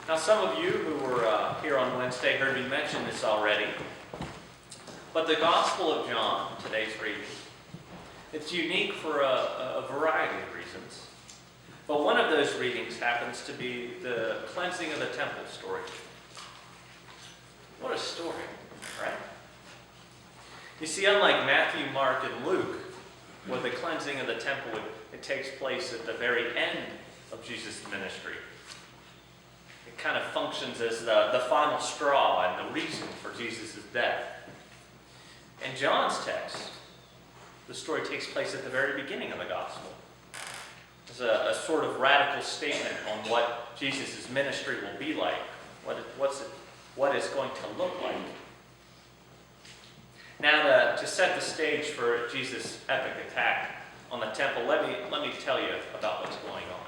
Now, some of you who were here on Wednesday heard me mention this already, but the Gospel of John, today's reading, it's unique for a variety of reasons. But one of those readings happens to be the cleansing of the temple story. What a story, right? You see, unlike Matthew, Mark, and Luke, where the cleansing of the temple, it takes place at the very end of Jesus' ministry. It kind of functions as the final straw and the reason for Jesus' death. In John's text, the story takes place at the very beginning of the gospel. It's a sort of radical statement on what Jesus' ministry will be like, what it's going to look like. Now, to set the stage for Jesus' epic attack on the temple, let me tell you about what's going on.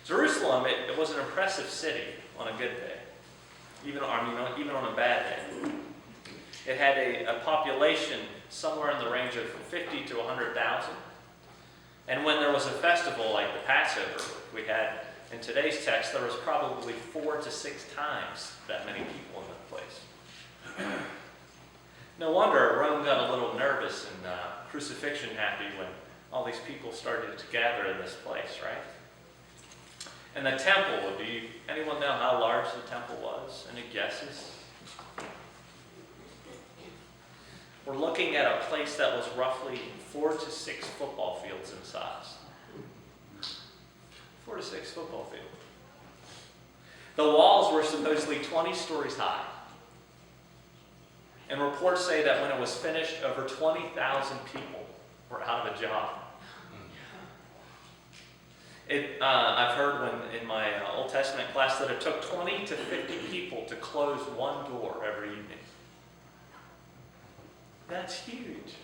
Jerusalem, it was an impressive city on a good day, even on a bad day. It had a population somewhere in the range of 50 to 100,000. And when there was a festival like the Passover we had in today's text, there was probably 4 to 6 times that many people in the place. No wonder Rome got a little nervous and crucifixion happy when all these people started to gather in this place, right? And the temple, anyone know how large the temple was? Any guesses? We're looking at a place that was roughly 4 to 6 football fields in size. 4 to 6 football fields. The walls were supposedly 20 stories high. And reports say that when it was finished, over 20,000 people were out of a job. I've heard in my Old Testament class that it took 20 to 50 people to close one door every evening. That's huge.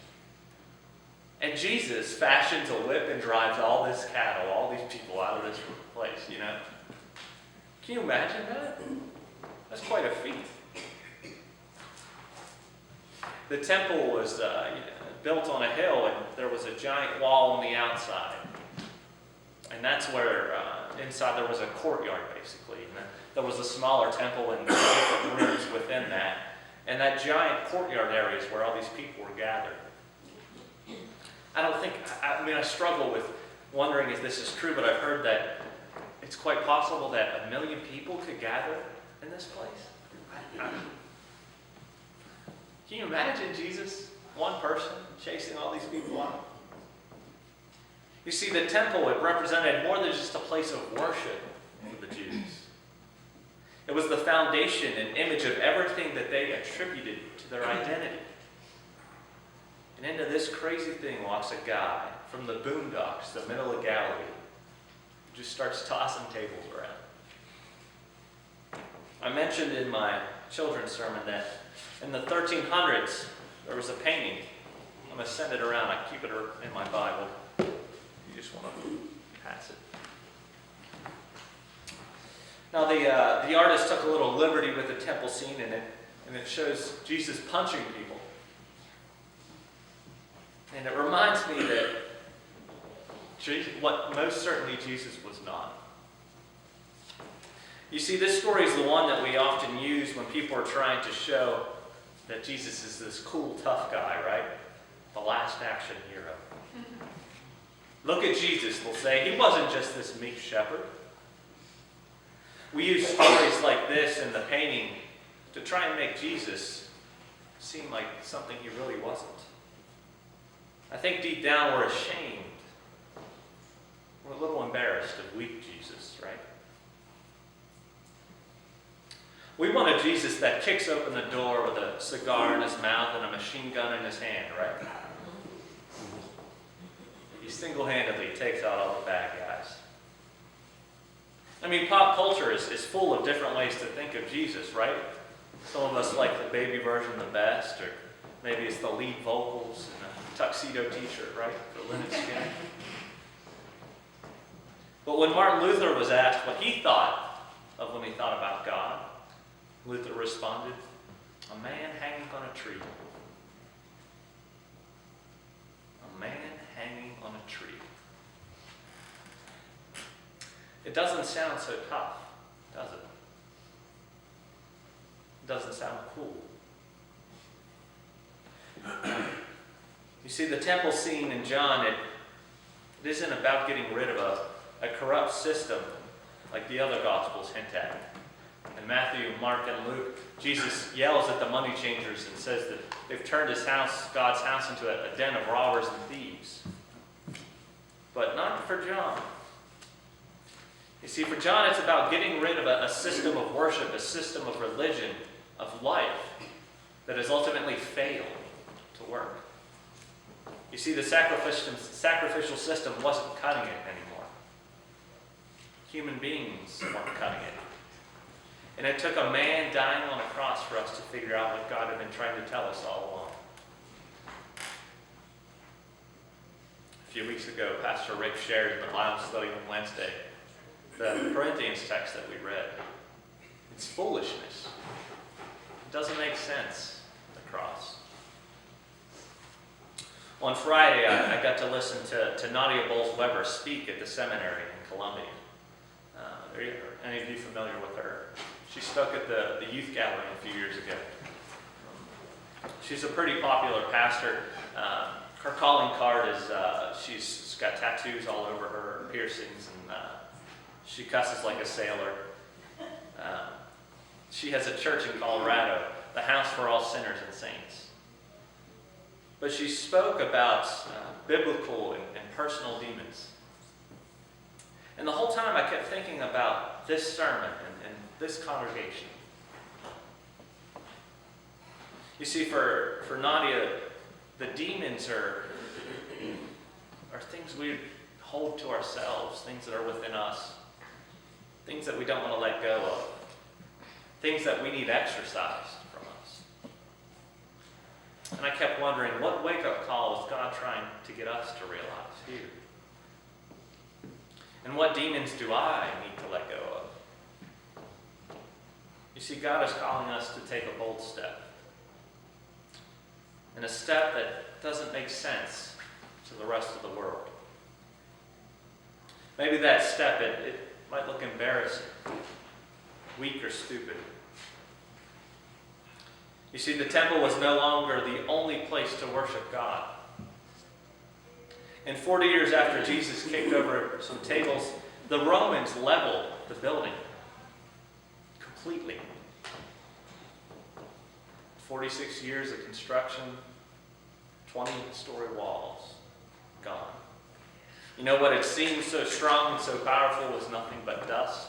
And Jesus fashions a whip and drives all this cattle, all these people out of this place, you know. Can you imagine that? That's quite a feat. The temple was built on a hill, and there was a giant wall on the outside. And that's where, inside there was a courtyard, basically. And there was a smaller temple and different rooms within that. And that giant courtyard area is where all these people were gathered. I struggle with wondering if this is true, but I've heard that it's quite possible that 1 million people could gather in this place. Can you imagine Jesus, one person, chasing all these people out? You see, the temple, it represented more than just a place of worship for the Jews. It was the foundation and image of everything that they attributed to their identity. And into this crazy thing walks a guy from the boondocks, the middle of Galilee, who just starts tossing tables around. I mentioned in my children's sermon that in the 1300s, there was a painting. I'm going to send it around. I keep it in my Bible. You just want to pass it. Now, the artist took a little liberty with the temple scene, and it shows Jesus punching people. And it reminds me that what most certainly Jesus was not. You see, this story is the one that we often use when people are trying to show that Jesus is this cool, tough guy, right? The last action hero. Look at Jesus, they'll say. He wasn't just this meek shepherd. We use stories like this in the painting to try and make Jesus seem like something he really wasn't. I think deep down we're ashamed. We're a little embarrassed of weak Jesus, right? We want a Jesus that kicks open the door with a cigar in his mouth and a machine gun in his hand, right? He single-handedly takes out all the bad guys. I mean, pop culture is full of different ways to think of Jesus, right? Some of us like the baby version the best, or maybe it's the lead vocals and a tuxedo t-shirt, right? For Lynyrd Skynyrd. But when Martin Luther was asked what he thought of when he thought about God, Luther responded, "A man hanging on a tree." A man hanging on a tree. It doesn't sound so tough, does it? It doesn't sound cool. You see, the temple scene in John, it isn't about getting rid of a corrupt system like the other Gospels hint at. In Matthew, Mark, and Luke, Jesus yells at the money changers and says that they've turned his house, God's house, into a den of robbers and thieves. But not for John. You see, for John, it's about getting rid of a system of worship, a system of religion, of life that has ultimately failed to work. You see, the sacrificial system wasn't cutting it anymore. Human beings weren't cutting it. And it took a man dying on a cross for us to figure out what God had been trying to tell us all along. A few weeks ago, Pastor Rick shared in the Bible study on Wednesday the Corinthians text that we read. It's foolishness. It doesn't make sense, the cross. On Friday, I got to listen to Nadia Bowles-Weber speak at the seminary in Columbia. Are any of you familiar with her? She spoke at the youth gathering a few years ago. She's a pretty popular pastor. Her calling card is she's got tattoos all over her, piercings, and she cusses like a sailor. She has a church in Colorado, the House for All Sinners and Saints. But she spoke about biblical and personal demons. And the whole time I kept thinking about this sermon and this congregation. You see, for Nadia, the demons are things we hold to ourselves, things that are within us, things that we don't want to let go of, things that we need exorcised from us. And I kept wondering, what wake-up call is God trying to get us to realize here? And what demons do I need to let go of? You see, God is calling us to take a bold step. And a step that doesn't make sense to the rest of the world. Maybe that step, it might look embarrassing, weak, or stupid. You see, the temple was no longer the only place to worship God. And 40 years after Jesus kicked over some tables, the Romans leveled the building completely. 46 years of construction, 20-story walls, gone. You know what had seemed so strong and so powerful was nothing but dust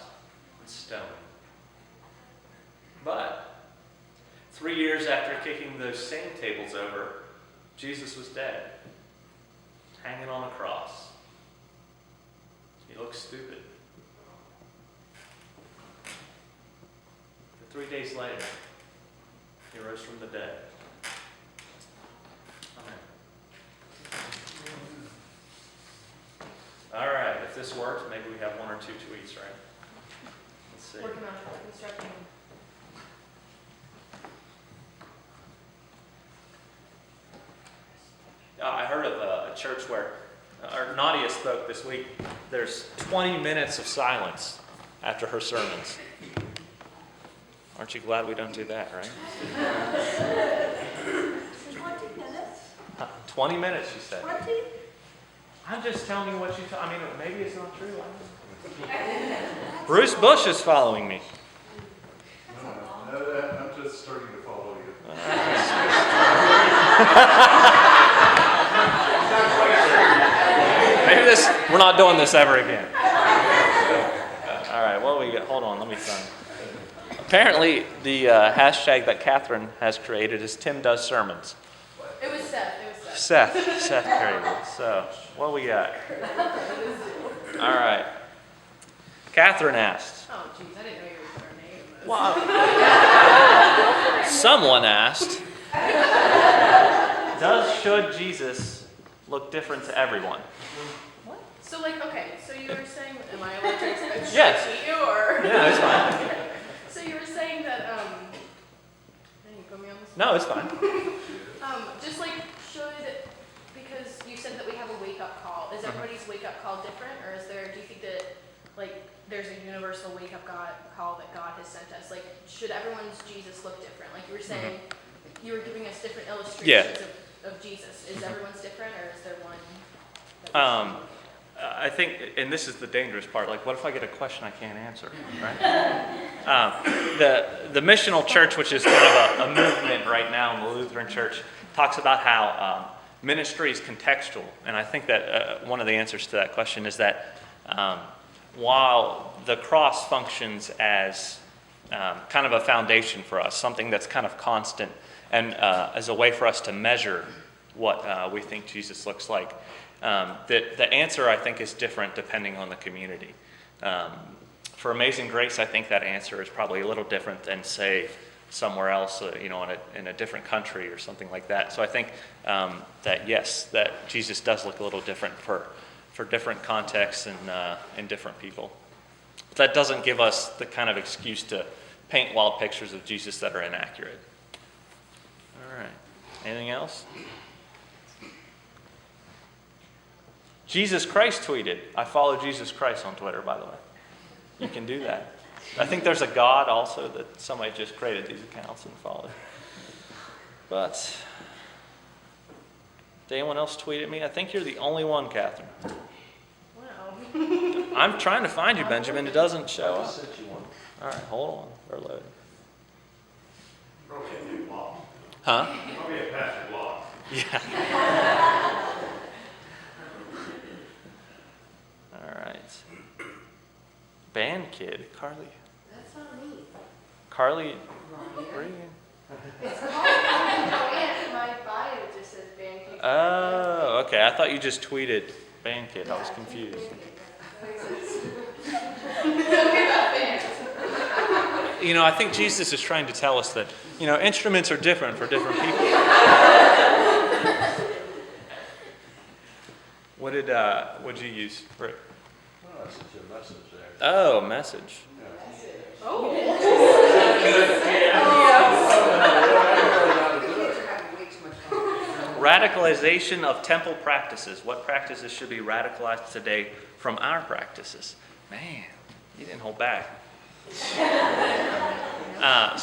and stone. But 3 years after kicking those same tables over, Jesus was dead, hanging on a cross. He looked stupid. But 3 days later, he rose from the dead. Amen. All right, if this works, maybe we have one or two tweets, right? Let's see. Working on it, constructing. I heard of a church where Nadia spoke this week. There's 20 minutes of silence after her sermons. Aren't you glad we don't do that, right? 20 minutes? 20 minutes, she said. 20? I'm just telling you what I mean, maybe it's not true. I don't know. Bruce Bush is following me. No, I'm just starting to follow you. Maybe we're not doing this ever again. All right, what do we got? Hold on, let me find. Apparently, the hashtag that Catherine has created is Tim Does Sermons. It was Seth. Seth created it. So, what do we got? All right. Catherine asked. Oh, jeez, I didn't know you were put her name. Well, someone asked, should Jesus look different to everyone? What? So, okay, so you were saying, am I allowed to explain Yes. to you, or? Yeah, it's fine. So you were saying that, you put me on this? No, it's fine. Just because you said that we have a wake-up call, is everybody's wake-up call different, or do you think that, there's a universal wake-up call that God has sent us. Like, should everyone's Jesus look different? Like you were saying, you were giving us different illustrations of Jesus. Is everyone's different, or is there one that we should- I think, and this is the dangerous part, like what if I get a question I can't answer, right? The missional church, which is kind of a movement right now in the Lutheran Church, talks about how ministry is contextual. And I think that one of the answers to that question is that while the cross functions as kind of a foundation for us, something that's kind of constant, and as a way for us to measure what we think Jesus looks like, the answer, I think, is different depending on the community. For Amazing Grace, I think that answer is probably a little different than, say, somewhere else, in a different country or something like that. So I think that, yes, that Jesus does look a little different for different contexts and different people. But that doesn't give us the kind of excuse to paint wild pictures of Jesus that are inaccurate. All right. Anything else? Jesus Christ tweeted. I follow Jesus Christ on Twitter, by the way. You can do that. I think there's a God also that somebody just created these accounts and followed. But did anyone else tweet at me? I think you're the only one, Catherine. Wow. I'm trying to find you, Benjamin. It doesn't show up. All right, hold on. They're loading. Probably a new blog. Huh? Probably a pastor blog. Yeah. All right. Band Kid, Carly. That's not me. Carly, where are you? It's called my bio just says band kick. Oh, okay. I thought you just tweeted Band Kid. I was confused. I think Jesus is trying to tell us that, instruments are different for different people. What'd you use, Rick? Oh, that's such a message there. Oh, message. Radicalization of temple practices. What practices should be radicalized today from our practices? Man, you didn't hold back. So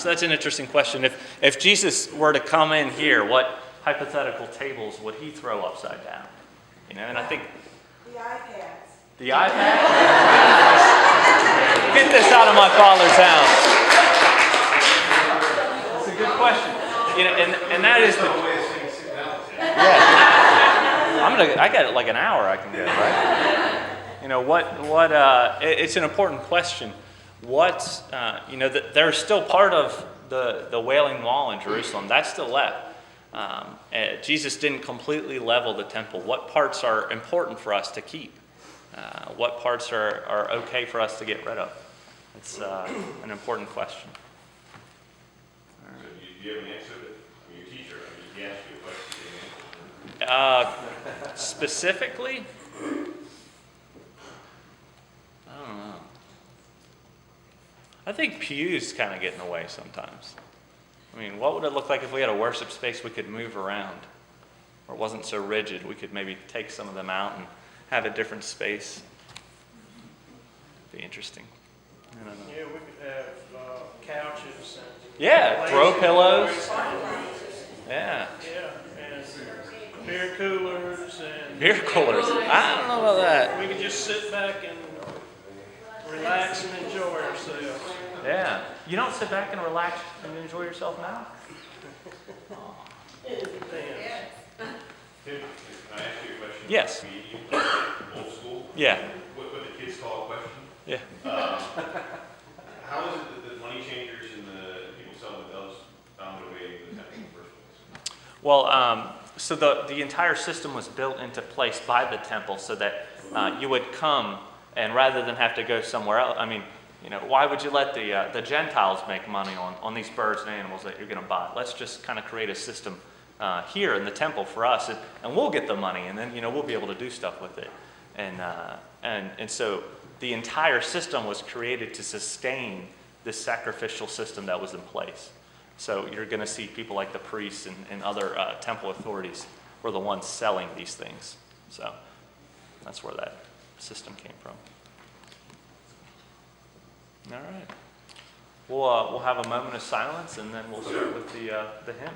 that's an interesting question. If Jesus were to come in here, what hypothetical tables would he throw upside down? And I think The iPads. the iPad. Get this out of my father's house. It's a good question. And that is the way of saying sit down. yeah. I got like an hour I can go, right? It's an important question. They're still part of the Wailing Wall in Jerusalem. That's still left. Jesus didn't completely level the temple. What parts are important for us to keep? What parts are okay for us to get rid of? It's an important question. So do you have an answer to your teacher? He asked you a question. Specifically, I don't know. I think pews kind of get in the way sometimes. I mean, what would it look like if we had a worship space we could move around? Or it wasn't so rigid, we could maybe take some of them out and have a different space. Be interesting. I don't know. Yeah, we could have couches and... Yeah, throw pillows. Yeah. Yeah, and beer coolers and... Beer coolers. I don't know about that. We could just sit back and relax and enjoy ourselves. Yeah. You don't sit back and relax and enjoy yourself now? Depends. Tim, can I ask you a question? Yes. Old school? Yeah. What the kids call a question? Yeah. How is it that the money changers and the people selling the doves found their way into the temple in the first place? Well, so the entire system was built into place by the temple so that you would come, and rather than have to go somewhere else, why would you let the Gentiles make money on these birds and animals that you're going to buy? Let's just kind of create a system here in the temple for us, and we'll get the money, and then we'll be able to do stuff with it. And so the entire system was created to sustain this sacrificial system that was in place. So you're going to see people like the priests and other temple authorities were the ones selling these things. So that's where that system came from. All right. We'll have a moment of silence, and then we'll start with the hymn.